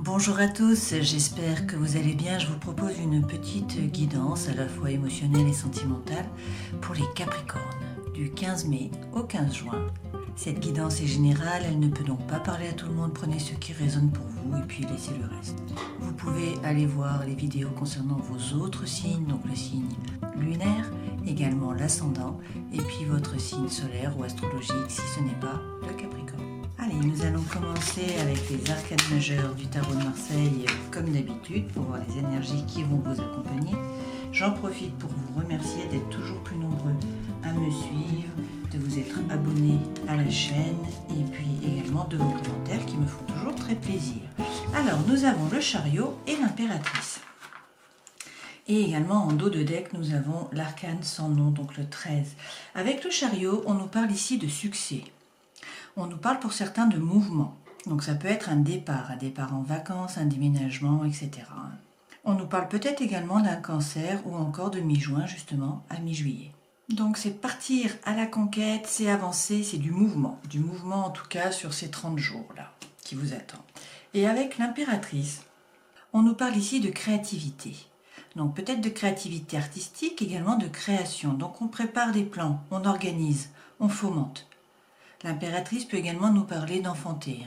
Bonjour à tous, j'espère que vous allez bien. Je vous propose une petite guidance à la fois émotionnelle et sentimentale pour les Capricornes du 15 mai au 15 juin. Cette guidance est générale, elle ne peut donc pas parler à tout le monde. Prenez ce qui résonne pour vous et puis laissez le reste. Vous pouvez aller voir les vidéos concernant vos autres signes, donc le signe lunaire, également l'ascendant et puis votre signe solaire ou astrologique si ce n'est pas le Capricorne. Allez, nous allons commencer avec les arcanes majeurs du tarot de Marseille comme d'habitude pour voir les énergies qui vont vous accompagner. J'en profite pour vous remercier d'être toujours plus nombreux à me suivre, de vous être abonnés à la chaîne et puis également de vos commentaires qui me font toujours très plaisir. Alors, nous avons le chariot et l'impératrice. Et également en dos de deck, nous avons l'arcane sans nom, donc le 13. Avec le chariot, on nous parle ici de succès. On nous parle pour certains de mouvement. Donc ça peut être un départ en vacances, un déménagement, etc. On nous parle peut-être également d'un cancer ou encore de mi-juin, justement, à mi-juillet. Donc c'est partir à la conquête, c'est avancer, c'est du mouvement. Du mouvement en tout cas sur ces 30 jours-là qui vous attend. Et avec l'impératrice, on nous parle ici de créativité. Donc peut-être de créativité artistique, également de création. Donc on prépare des plans, on organise, on fomente. L'impératrice peut également nous parler d'enfanter.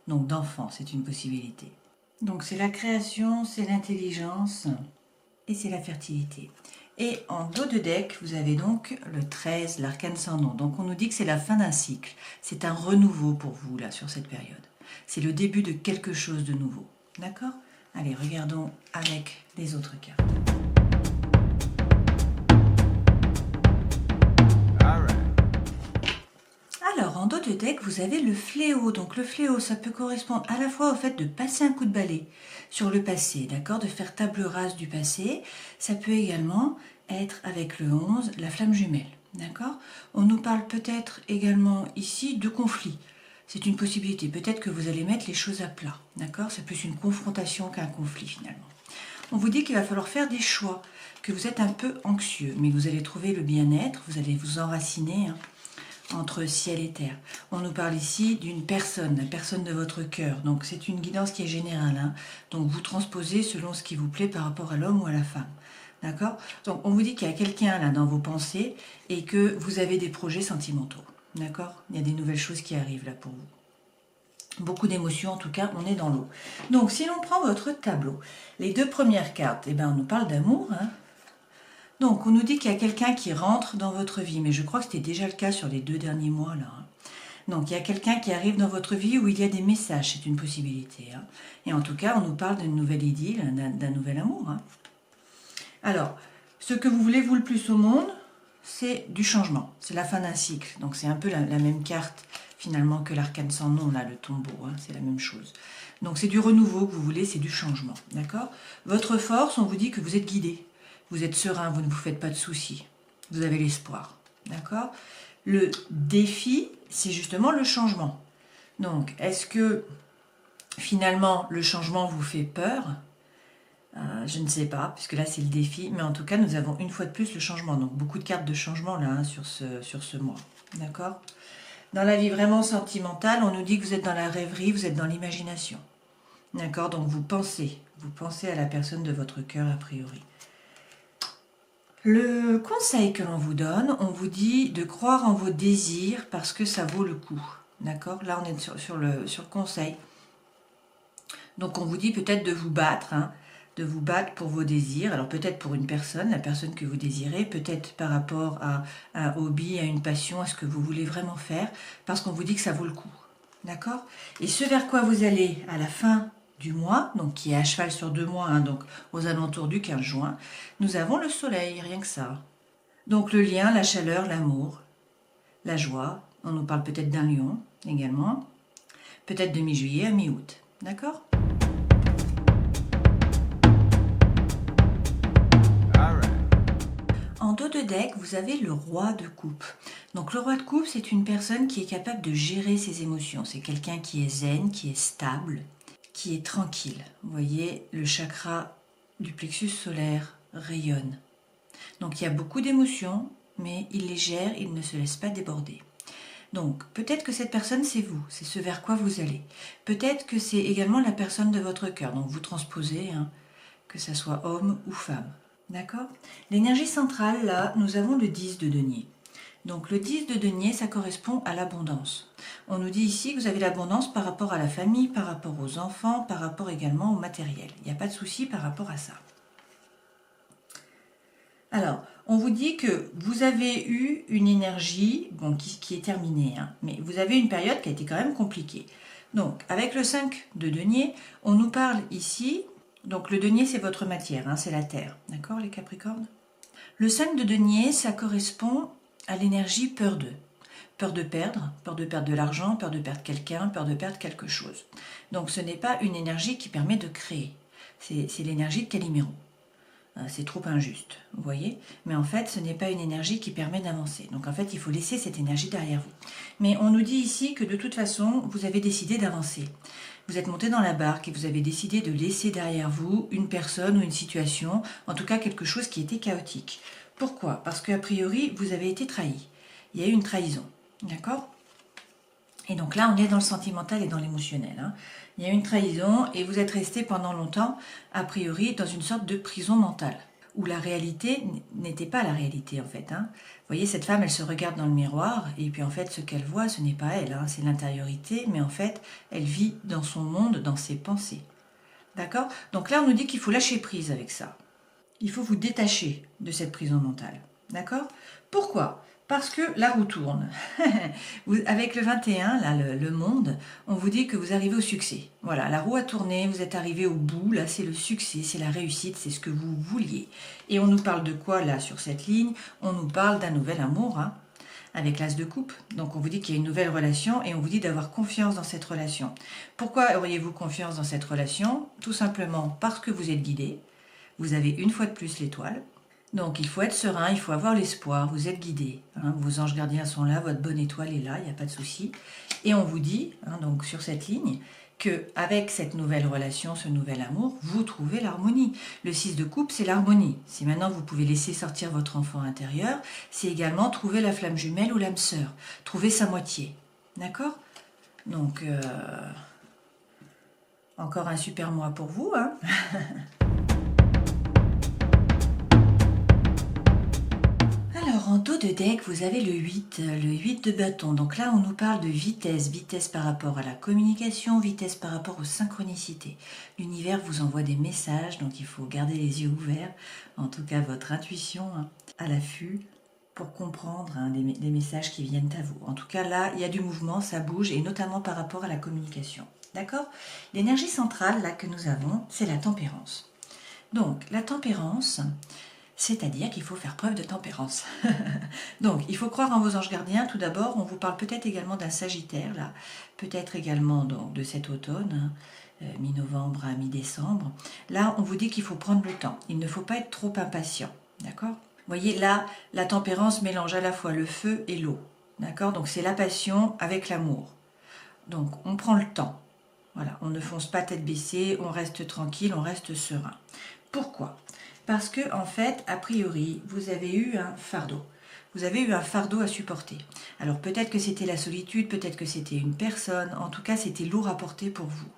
Donc d'enfant, c'est une possibilité. Donc c'est la création, c'est l'intelligence et c'est la fertilité. Et en dos de deck, vous avez donc le 13, l'arcane sans nom. Donc on nous dit que c'est la fin d'un cycle. C'est un renouveau pour vous là sur cette période. C'est le début de quelque chose de nouveau. D'accord ? Allez, regardons avec les autres cartes. Alors, en dos de deck, vous avez le fléau. Donc, le fléau, ça peut correspondre à la fois au fait de passer un coup de balai sur le passé, d'accord, de faire table rase du passé. Ça peut également être, avec le 11, la flamme jumelle, d'accord. On nous parle peut-être également ici de conflit. C'est une possibilité. Peut-être que vous allez mettre les choses à plat, d'accord. C'est plus une confrontation qu'un conflit, finalement. On vous dit qu'il va falloir faire des choix, que vous êtes un peu anxieux, mais vous allez trouver le bien-être, vous allez vous enraciner, entre ciel et terre. On nous parle ici d'une personne, la personne de votre cœur. Donc c'est une guidance qui est générale. Donc vous transposez selon ce qui vous plaît par rapport à l'homme ou à la femme. D'accord ? Donc on vous dit qu'il y a quelqu'un là dans vos pensées et que vous avez des projets sentimentaux. D'accord ? Il y a des nouvelles choses qui arrivent là pour vous. Beaucoup d'émotions, en tout cas, on est dans l'eau. Donc si l'on prend votre tableau, les deux premières cartes, on nous parle d'amour, Donc, on nous dit qu'il y a quelqu'un qui rentre dans votre vie, mais je crois que c'était déjà le cas sur les 2 derniers mois, là. Donc, il y a quelqu'un qui arrive dans votre vie où il y a des messages, c'est une possibilité. Et en tout cas, on nous parle d'une nouvelle idylle, d'un nouvel amour. Alors, ce que vous voulez, vous, le plus au monde, c'est du changement. C'est la fin d'un cycle. Donc, c'est un peu la même carte, finalement, que l'arcane sans nom, là, le tombeau. C'est la même chose. Donc, c'est du renouveau que vous voulez, c'est du changement. D'accord ? Votre force, on vous dit que vous êtes guidé. Vous êtes serein, vous ne vous faites pas de soucis. Vous avez l'espoir. D'accord ? Le défi, c'est justement le changement. Donc, est-ce que finalement le changement vous fait peur ? Je ne sais pas, puisque là c'est le défi. Mais en tout cas, nous avons une fois de plus le changement. Donc, beaucoup de cartes de changement là sur ce mois. D'accord ? Dans la vie vraiment sentimentale, on nous dit que vous êtes dans la rêverie, vous êtes dans l'imagination. D'accord ? Donc, vous pensez à la personne de votre cœur a priori. Le conseil que l'on vous donne, on vous dit de croire en vos désirs parce que ça vaut le coup. D'accord ? Là, on est sur le conseil. Donc, on vous dit peut-être de vous battre, de vous battre pour vos désirs. Alors, peut-être pour une personne, la personne que vous désirez, peut-être par rapport à un hobby, à une passion, à ce que vous voulez vraiment faire, parce qu'on vous dit que ça vaut le coup. D'accord ? Et ce vers quoi vous allez à la fin du mois, donc qui est à cheval sur 2 mois, donc aux alentours du 15 juin, nous avons le soleil, rien que ça. Donc le lien, la chaleur, l'amour, la joie, on nous parle peut-être d'un lion également, peut-être de mi-juillet à mi-août, d'accord ? En dos de deck, vous avez le roi de coupe. Donc le roi de coupe, c'est une personne qui est capable de gérer ses émotions. C'est quelqu'un qui est zen, qui est stable, qui est tranquille. Vous voyez, le chakra du plexus solaire rayonne. Donc il y a beaucoup d'émotions, mais il les gère, il ne se laisse pas déborder. Donc, peut-être que cette personne, c'est vous, c'est ce vers quoi vous allez. Peut-être que c'est également la personne de votre cœur, donc vous transposez, hein, que ça soit homme ou femme. D'accord? L'énergie centrale, là, nous avons le 10 de denier. Donc le 10 de denier, ça correspond à l'abondance. On nous dit ici que vous avez l'abondance par rapport à la famille, par rapport aux enfants, par rapport également au matériel. Il n'y a pas de souci par rapport à ça. Alors, on vous dit que vous avez eu une énergie bon, qui est terminée, hein, mais vous avez une période qui a été quand même compliquée. Donc, avec le 5 de denier, on nous parle ici, donc le denier c'est votre matière, hein, c'est la terre, d'accord les Capricornes? Le 5 de denier, ça correspond à l'énergie peur de. Peur de perdre de l'argent, peur de perdre quelqu'un, peur de perdre quelque chose. Donc ce n'est pas une énergie qui permet de créer, c'est l'énergie de Calimero. C'est trop injuste, vous voyez? Mais en fait, ce n'est pas une énergie qui permet d'avancer. Donc en fait, il faut laisser cette énergie derrière vous. Mais on nous dit ici que de toute façon, vous avez décidé d'avancer. Vous êtes monté dans la barque et vous avez décidé de laisser derrière vous une personne ou une situation, en tout cas quelque chose qui était chaotique. Pourquoi? Parce qu'a priori, vous avez été trahi. Il y a eu une trahison, d'accord? Et donc là, on est dans le sentimental et dans l'émotionnel. Hein. Il y a une trahison et vous êtes resté pendant longtemps, a priori, dans une sorte de prison mentale, où la réalité n'était pas la réalité en fait. Hein. Vous voyez, cette femme, elle se regarde dans le miroir et puis en fait, ce qu'elle voit, ce n'est pas elle, hein, c'est l'intériorité, mais en fait, elle vit dans son monde, dans ses pensées. D'accord? Donc là, on nous dit qu'il faut lâcher prise avec ça. Il faut vous détacher de cette prison mentale. D'accord? Pourquoi? Parce que la roue tourne. Avec le 21, là, le monde, on vous dit que vous arrivez au succès. Voilà, la roue a tourné, vous êtes arrivé au bout, là c'est le succès, c'est la réussite, c'est ce que vous vouliez. Et on nous parle de quoi là sur cette ligne? On nous parle d'un nouvel amour, hein, avec l'as de coupe. Donc on vous dit qu'il y a une nouvelle relation et on vous dit d'avoir confiance dans cette relation. Pourquoi auriez-vous confiance dans cette relation? Tout simplement parce que vous êtes guidé. Vous avez une fois de plus l'étoile. Donc il faut être serein, il faut avoir l'espoir, vous êtes guidé. Hein, vos anges gardiens sont là, votre bonne étoile est là, il n'y a pas de souci. Et on vous dit, hein, donc sur cette ligne, qu'avec cette nouvelle relation, ce nouvel amour, vous trouvez l'harmonie. Le 6 de coupe, c'est l'harmonie. Si maintenant vous pouvez laisser sortir votre enfant intérieur, c'est également trouver la flamme jumelle ou l'âme sœur, trouver sa moitié. D'accord? Donc, encore un super mois pour vous, hein. Alors, en dos de deck, vous avez le 8 de bâton. Donc là, on nous parle de vitesse. Vitesse par rapport à la communication, vitesse par rapport aux synchronicités. L'univers vous envoie des messages, donc il faut garder les yeux ouverts. En tout cas, votre intuition, hein, à l'affût pour comprendre hein, les messages qui viennent à vous. En tout cas, là, il y a du mouvement, ça bouge, et notamment par rapport à la communication. D'accord? L'énergie centrale, là, que nous avons, c'est la tempérance. Donc, la tempérance... c'est-à-dire qu'il faut faire preuve de tempérance. Donc, il faut croire en vos anges gardiens. Tout d'abord, on vous parle peut-être également d'un Sagittaire, là, peut-être également donc, de cet automne, mi-novembre à mi-décembre. Là, on vous dit qu'il faut prendre le temps. Il ne faut pas être trop impatient, d'accord? Vous voyez, là, la tempérance mélange à la fois le feu et l'eau, d'accord? Donc, c'est la passion avec l'amour. Donc, on prend le temps. Voilà, on ne fonce pas tête baissée, on reste tranquille, on reste serein. Pourquoi? Parce que, en fait, a priori, vous avez eu un fardeau. Vous avez eu un fardeau à supporter. Alors, peut-être que c'était la solitude, peut-être que c'était une personne. En tout cas, c'était lourd à porter pour vous.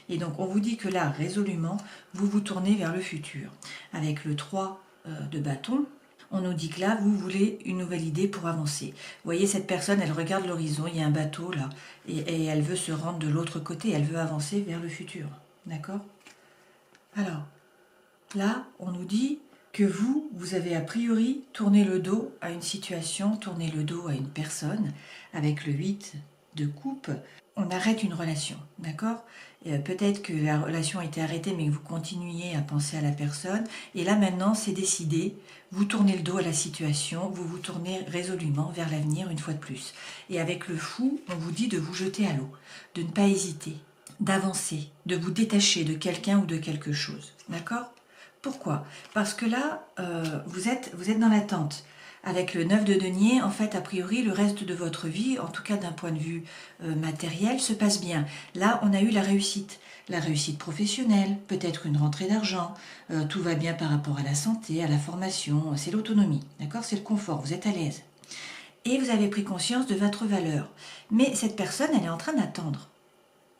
Et donc, on vous dit que là, résolument, vous vous tournez vers le futur. Avec le 3 de bâton, on nous dit que là, vous voulez une nouvelle idée pour avancer. Vous voyez, cette personne, elle regarde l'horizon, il y a un bateau là, et elle veut se rendre de l'autre côté, elle veut avancer vers le futur. D'accord? Alors, là, on nous dit que vous avez a priori tourné le dos à une situation, tourné le dos à une personne, avec le 8 de coupe, on arrête une relation, d'accord? Peut-être que la relation a été arrêtée, mais que vous continuiez à penser à la personne, et là maintenant, c'est décidé, vous tournez le dos à la situation, vous vous tournez résolument vers l'avenir une fois de plus. Et avec le fou, on vous dit de vous jeter à l'eau, de ne pas hésiter, d'avancer, de vous détacher de quelqu'un ou de quelque chose, d'accord? Pourquoi? Parce que là, vous êtes dans l'attente. Avec le 9 de denier, en fait, a priori, le reste de votre vie, en tout cas d'un point de vue matériel, se passe bien. Là, on a eu la réussite professionnelle, peut-être une rentrée d'argent, tout va bien par rapport à la santé, à la formation, c'est l'autonomie, d'accord? C'est le confort, vous êtes à l'aise. et vous avez pris conscience de votre valeur. Mais cette personne, elle est en train d'attendre.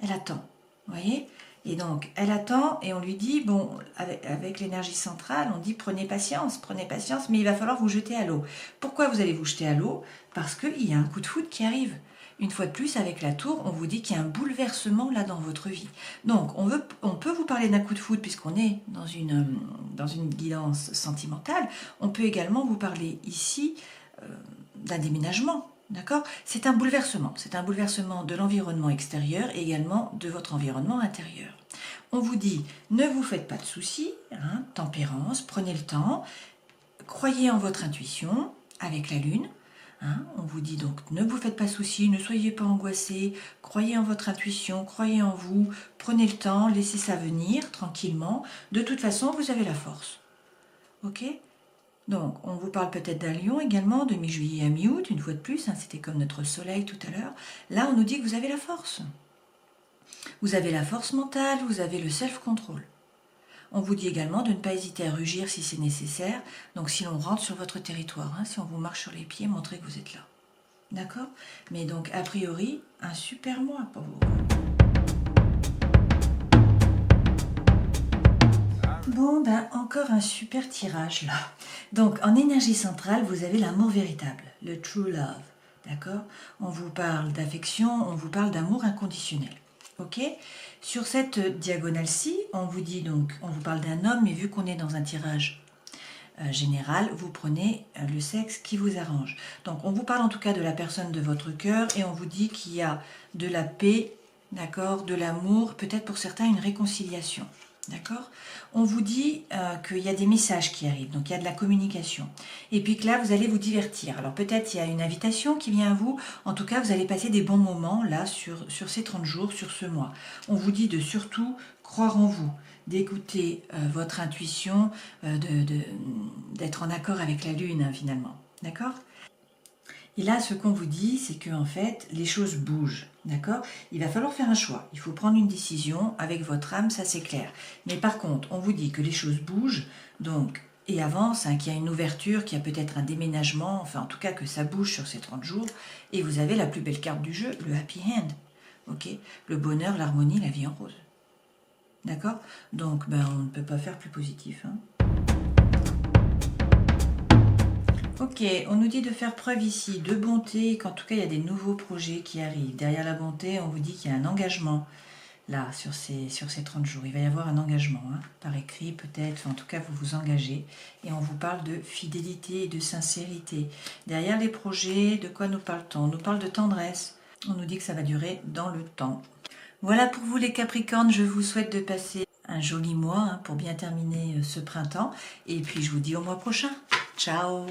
Elle attend, vous voyez? Et donc, elle attend et on lui dit, bon, avec l'énergie centrale, on dit prenez patience, mais il va falloir vous jeter à l'eau. Pourquoi vous allez vous jeter à l'eau? Parce qu'il y a un coup de foudre qui arrive. Une fois de plus, avec la tour, on vous dit qu'il y a un bouleversement là dans votre vie. Donc, on peut vous parler d'un coup de foudre puisqu'on est dans une guidance sentimentale. On peut également vous parler ici d'un déménagement. D'accord? C'est un bouleversement de l'environnement extérieur et également de votre environnement intérieur. On vous dit, ne vous faites pas de soucis, hein, tempérance, prenez le temps, croyez en votre intuition avec la lune. Hein, on vous dit donc, ne vous faites pas de soucis, ne soyez pas angoissés, croyez en votre intuition, croyez en vous, prenez le temps, laissez ça venir tranquillement. De toute façon, vous avez la force. Ok? Donc, on vous parle peut-être d'un lion également, de mi-juillet à mi-août, une fois de plus, hein, c'était comme notre soleil tout à l'heure. Là, on nous dit que vous avez la force. Vous avez la force mentale, vous avez le self-control. On vous dit également de ne pas hésiter à rugir si c'est nécessaire. Donc, si l'on rentre sur votre territoire, hein, si on vous marche sur les pieds, montrez que vous êtes là. D'accord? Mais donc, a priori, un super mois pour vous. Bon, ben encore un super tirage là. Donc en énergie centrale, vous avez l'amour véritable, le true love. D'accord? On vous parle d'affection, on vous parle d'amour inconditionnel. Ok? Sur cette diagonale-ci, on vous dit donc, on vous parle d'un homme, mais vu qu'on est dans un tirage général, vous prenez le sexe qui vous arrange. Donc on vous parle en tout cas de la personne de votre cœur et on vous dit qu'il y a de la paix, d'accord, de l'amour, peut-être pour certains une réconciliation. D'accord? On vous dit qu'il y a des messages qui arrivent, donc il y a de la communication. Et puis que là, vous allez vous divertir. Alors peut-être il y a une invitation qui vient à vous. En tout cas, vous allez passer des bons moments là sur ces 30 jours, sur ce mois. On vous dit de surtout croire en vous, d'écouter votre intuition, d'être en accord avec la lune hein, finalement. D'accord? Et là, ce qu'on vous dit, c'est que en fait, les choses bougent, d'accord? Il va falloir faire un choix. Il faut prendre une décision avec votre âme, ça c'est clair. Mais par contre, on vous dit que les choses bougent, donc et avancent, hein, qu'il y a une ouverture, qu'il y a peut-être un déménagement, enfin en tout cas que ça bouge sur ces 30 jours. Et vous avez la plus belle carte du jeu, le happy hand, ok? Le bonheur, l'harmonie, la vie en rose. D'accord? Donc, ben, on ne peut pas faire plus positif, hein. Ok, on nous dit de faire preuve ici de bonté, qu'en tout cas il y a des nouveaux projets qui arrivent. Derrière la bonté, on vous dit qu'il y a un engagement là sur ces 30 jours. Il va y avoir un engagement, hein, par écrit peut-être, enfin, en tout cas vous vous engagez. Et on vous parle de fidélité et de sincérité. Derrière les projets, de quoi nous parle-t-on? On nous parle de tendresse. On nous dit que ça va durer dans le temps. Voilà pour vous les Capricornes, je vous souhaite de passer un joli mois hein, pour bien terminer ce printemps. Et puis je vous dis au mois prochain. Ciao!